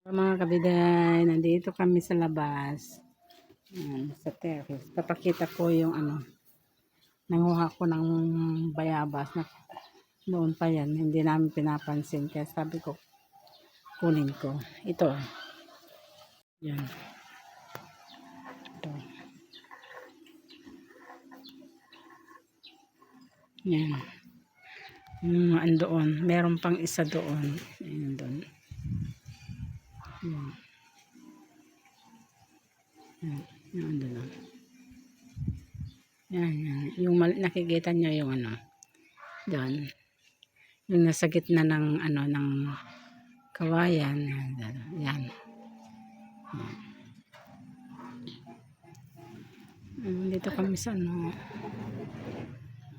Mga kabiday, nandito kami sa labas. Sa terrace. Papakita ko yung nanguha ko ng bayabas na noon pa yan. Hindi namin pinapansin. Kaya sabi ko, kunin ko. Ito. Yan. Ito. Yan. Andoon. Meron pang isa doon. Ayan doon. Yan. Yan doon. Yan, yan. Yung nakikita nyo yung doon. Yung nasa gitna ng ng kawayan. Yan. Dito kami sa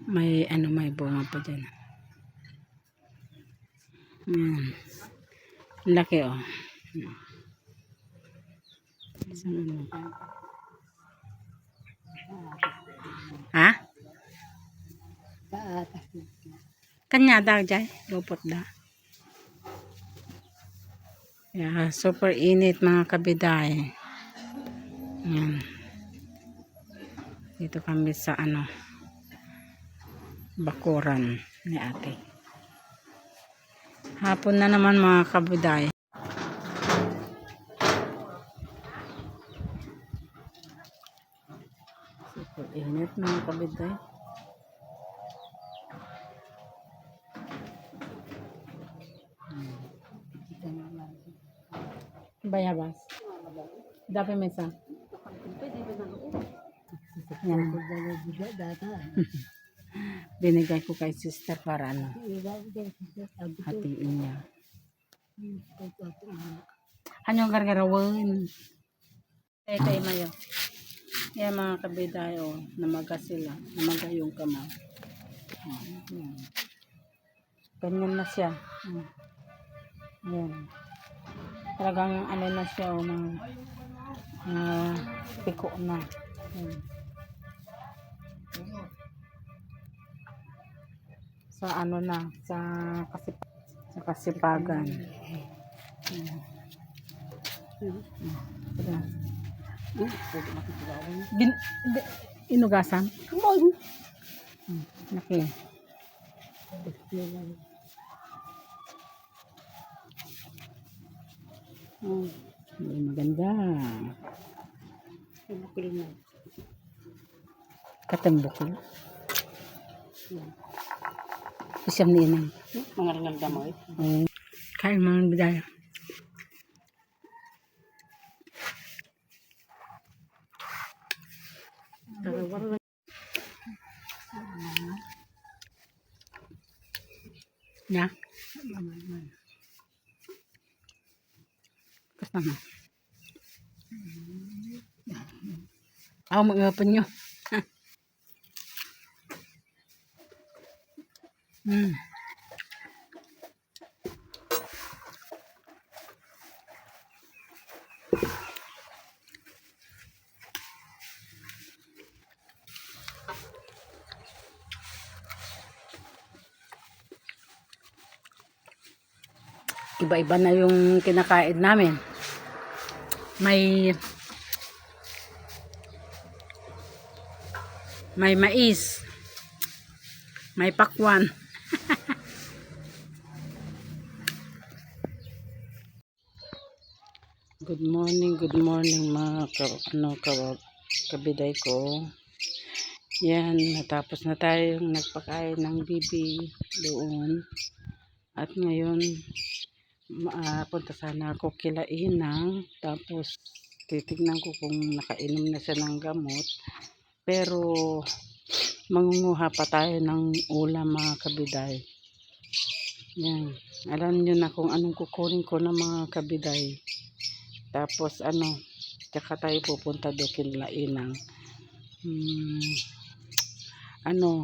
may may bunga pa dyan. Yan. Laki Ha? Kanya daw dyan. Lupot da. Yeah, super init mga kabiday. Yan. Dito kami sa bakuran ni ate. Hapon na naman mga kabiday. Super init mga kabiday. Bayabas. Dapat may isa. Yan. Binigay ko kay sister para hatiin niya. Anong gargarawan? Kay mayo. Yan mga kabiday namaga sila. Namaga yung kamay. Ganyan na siya. Yan. Talagang na siya piko na. Sa sa kasipagan. Inugasan? Laki. Maganda. Katambukol. Siyam ni inang. Mga ringal damoy. Kain mga bidaya. Ya. Kasama. Ako mag-open nyo. Iba-iba na yung kinakain namin. May mais. May pakwan. Good morning mga kabiday ko. Yan, natapos na tayong nagpakain ng bibi doon. At ngayon, punta sana ako kila Inang. Tapos, titignan ko kung nakainom na siya ng gamot. Pero, mangunguha pa tayo ng ulam mga kabiday. Yan. Alam nyo na kung anong kukunin ko ng mga kabiday. Tapos tsaka tayo pupunta doon kila Inang.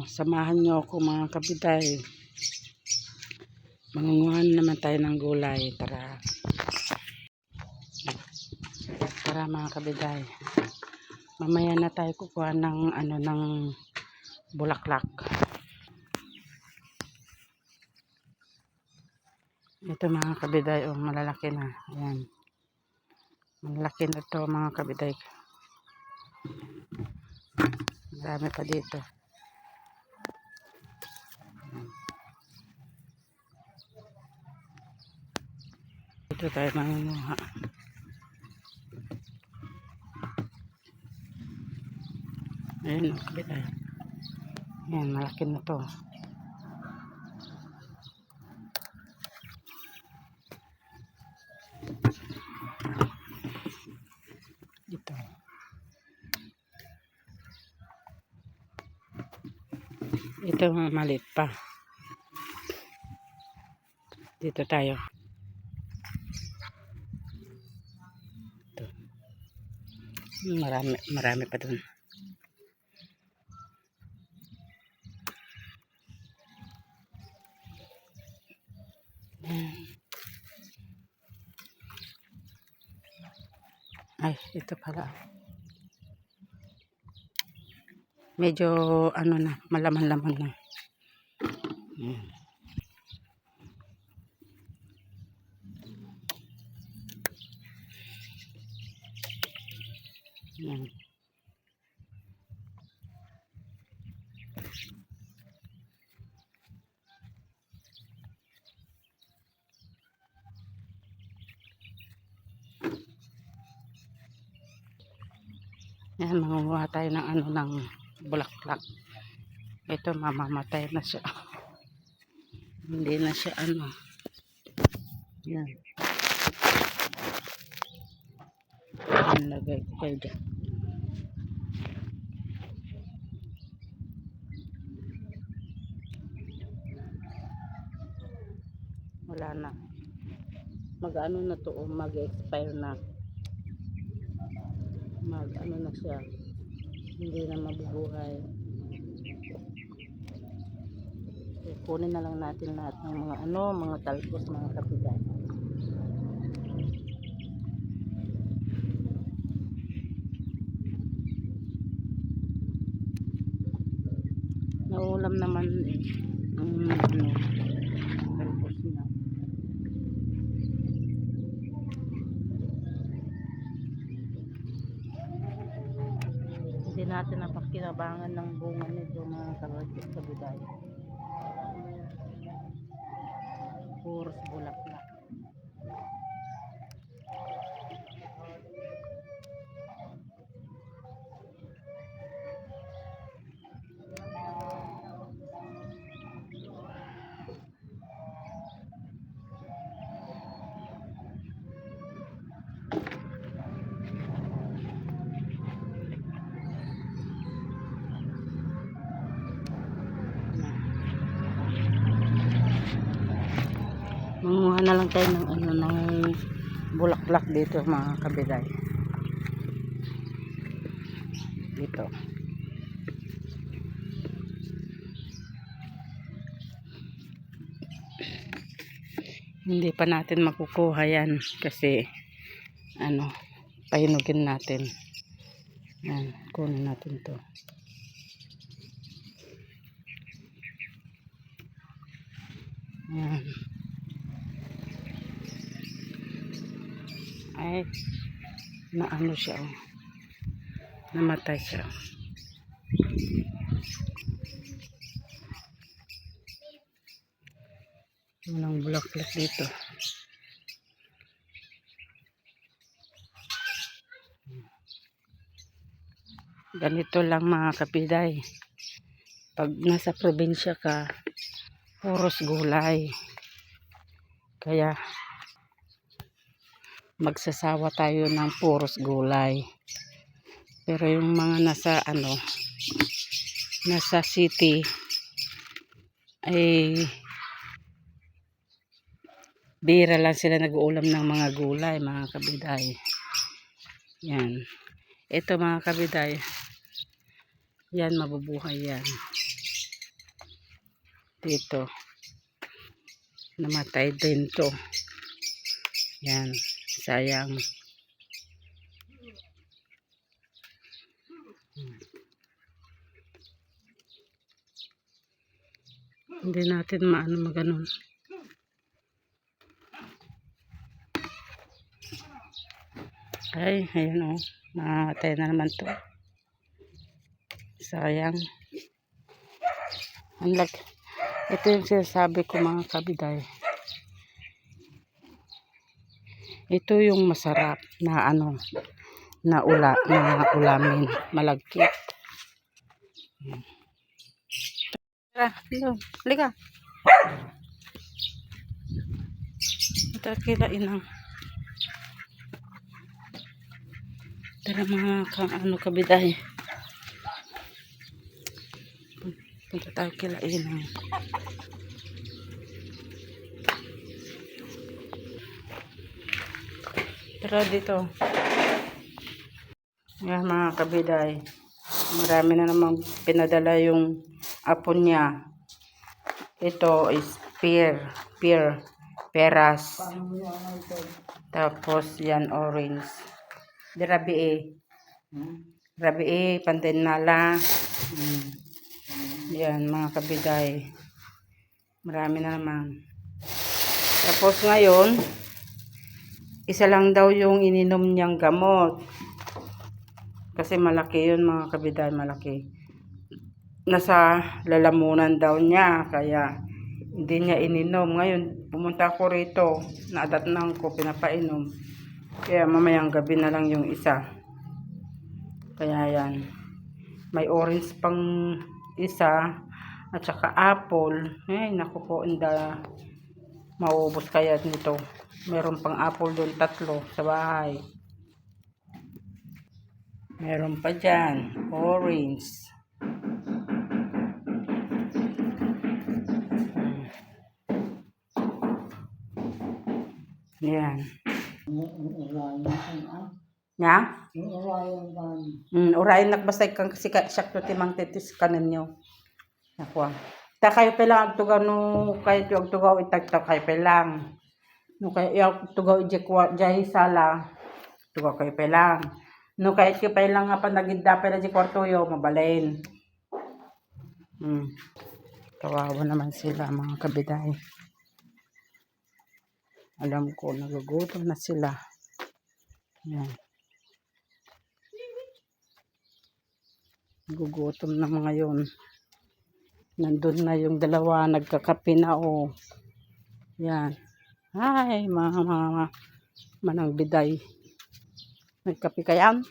Samahan nyo ako mga kabiday. Mangunguhan naman tayo ng gulay. Tara. Tara mga kabiday. Mamaya na tayo kukuha ng ng bulaklak. Ito mga kabiday, malalaki na. Ayan. Ang laki na to mga kabiday. Marami pa dito. Dito tayo mangunguha. Ayun mga kabiday. Ayan, malaki na to. Ito. Ito maliit pa. Dito tayo. Ito. Marami pa dun. Ay, ito pala. Medyo ano na, malaman-laman na. Yan. Yan, mangunguha tayo ng ano, ng bulaklak. Ito, mamamatay na siya. Hindi na siya ano. Yan. Yan, lagay ko kayo dyan. Wala na. Mag-ano na to, mag-expire na. Mag-ano na siya. Hindi na mabubuhay. Kunin na lang natin lahat ng mga ano, mga talbos, mga kabiday. Naulam naman eh. Ano, talbos na. Hindi natin napakinabangan ng bunga nito mga kabiday. Puros bulaklak. Manguha na lang tayo ng ano, ng bulaklak dito mga kabiday. Dito. Hindi pa natin makukuha yan kasi ano, pahinugin natin. Yan, kunin natin to. Yan. Ay, naano siya, oh. Namatay siya. Walang bulaklak dito. Ganito lang mga kapiday. Pag nasa probinsya ka, puros gulay. Kaya magsasawa tayo ng puros gulay. Pero yung mga nasa ano, nasa city ay bira lang sila nag-uulam ng mga gulay, mga kabiday. Yan. Ito mga kabiday. Yan, mabubuhay yan. Dito. Namatay din to. Yan. Sayang. Hindi natin maano maganon. Ay, ayun o. Namatay na naman to. Sayang. Ito yung sinasabi ko mga kabiday. Ito yung masarap na na ulamin. Malagkit. Tara, halika. Ito kilain ang. Tara mga kabiday. Punta tayo kilain ang. Tara dito. Yan mga kabiday. Marami na namang pinadala yung apo niya. Ito is peras. Tapos yan orange. Di rabi pantenala. Yan mga kabiday. Marami na naman. Tapos ngayon, isa lang daw yung ininom niyang gamot. Kasi malaki yun mga kabiday, malaki. Nasa lalamunan daw niya, kaya hindi niya ininom. Ngayon, pumunta ako rito, naadatnan ko, pinapainom. Kaya mamayang gabi na lang yung isa. Kaya yan. May orange pang isa, at saka apple. Ay, naku po, hindi maubos kaya nito. Meron pang apple doon, 3 sa bahay. Meron pa dyan, orange. Yan. Nga? Urayan nakbastay kang sakto timang tetis kanan nyo. Nakwa. Ta kayo pelang agtugaw no kayo agtugaw itagta kayo pelang. No kayo agtugaw ijay sala. Tugaw kayo pelang. No kayo pelang nga panagidda pela di kwarto yo mabalen. Kawawa naman sila mga kabiday. Alam ko nagugutom na sila. Yan. Gugutom na mga yun. Nandun na yung dalawa, nagkakape na o. Yan. Ay, mga manang biday. Nagkape kayan?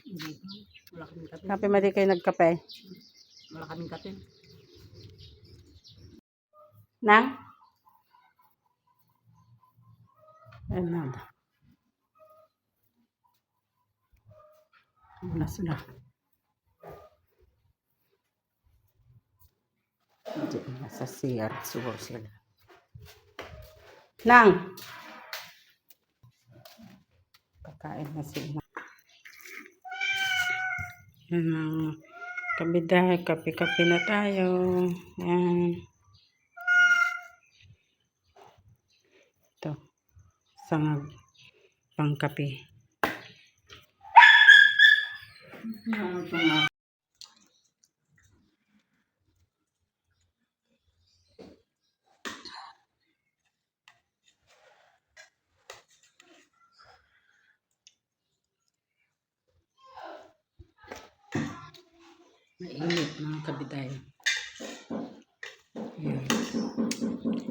Wala kaming kape. Kape mali kayo nagkape? Wala kaming kape. Nang? Ayun na. Wala sila. Nasa CR siguro sila. Nang! Kakain na sila. Yan, kabiday, kape-kape na tayo. Yan. Ito. Sangag pang kape. Mainit mga kabiday. Yan.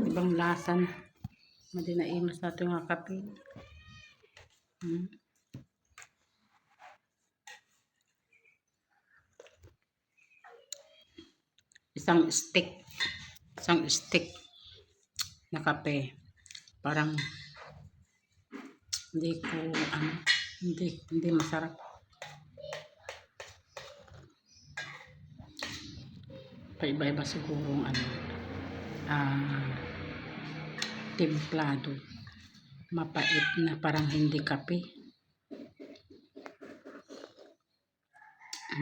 Ibang lasa na. Madi na imas na ito yung kape. Isang stick na kape. Parang hindi masarap. Iba-iba siguro templado. Mapait na parang hindi kape.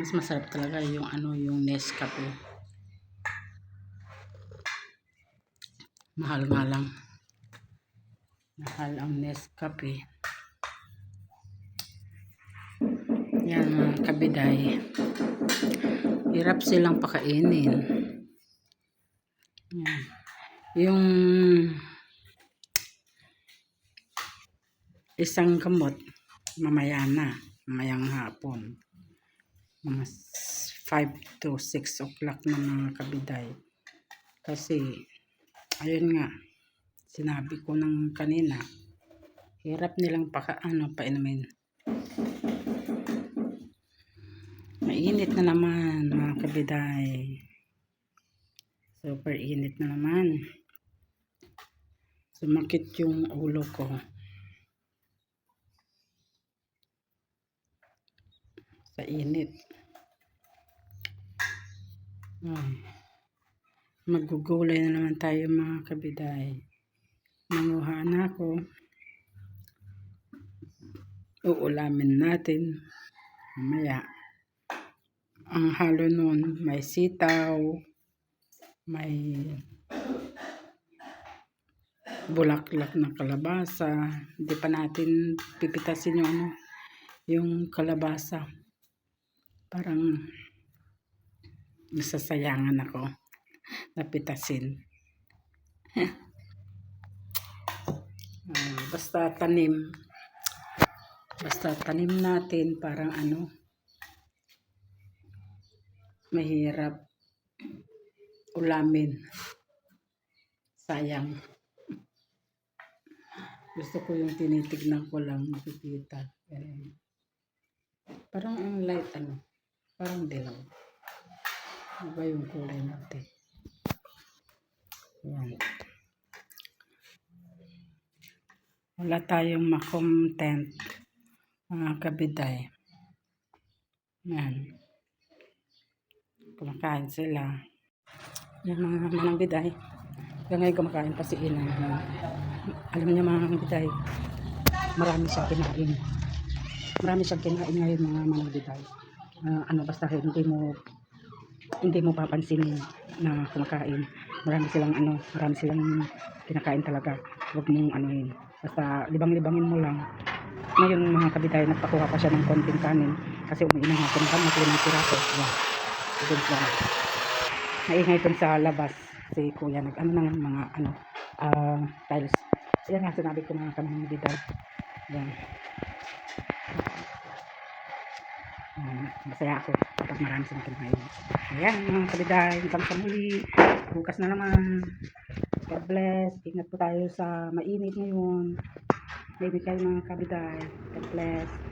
Mas masarap talaga yung yung Nescafe. Mahal nga lang. Mahal ang Nescafe. Yan mga kabiday. Hirap silang pakainin. Yan. Yung isang gamot mamaya na mayang hapon. Mga 5 to 6 o'clock na mga kabiday. Kasi, ayun nga, sinabi ko ng kanina, hirap nilang painumin. Mainit na naman mga kabiday. Super init na naman. Sumakit yung ulo ko. Sa init. Ay. Magugulay na naman tayo mga kabiday. Nanguha na ako. Uulamin natin. Mamaya. Ang halo nun, may sitaw, may bulaklak na kalabasa. Hindi pa natin pipitasin yung kalabasa. Parang nasasayangan ako napitasin. Basta tanim natin, parang mahirap ulamin. Sayang. Gusto ko yung tinitignan ko lang makikita. Parang ang light parang dilaw. Ano ba yung kulay natin? Yan. Wala tayong makontent mga kabiday. Yan. Kumakain sila. Yan mga manangbiday. Hanggang ngayon kumakain pa si Inang. Alam niya mga manangbiday, marami siyang kinain. Marami siyang kinain ngayon mga manangbiday. Basta hindi mo papansinin na kumakain. Marami silang kinakain talaga. Huwag mong basta libang-libangin mo lang. Ngayon mga kabiday, nagpakuha pa siya ng konting kanin kasi umiinom nga ng kanin, ng piraso. Doon lang. Naingay doon sa labas si kuya ng mga tiles. Yan nga sinabi ko mga kabiday. Yan. Masaya ako kapag marami silang kinain. Ayan mga kabiday, hanggang sa muli. Bukas na naman. God bless. Ingat po tayo sa mainit ngayon. Mainit kayo mga kabiday. God bless.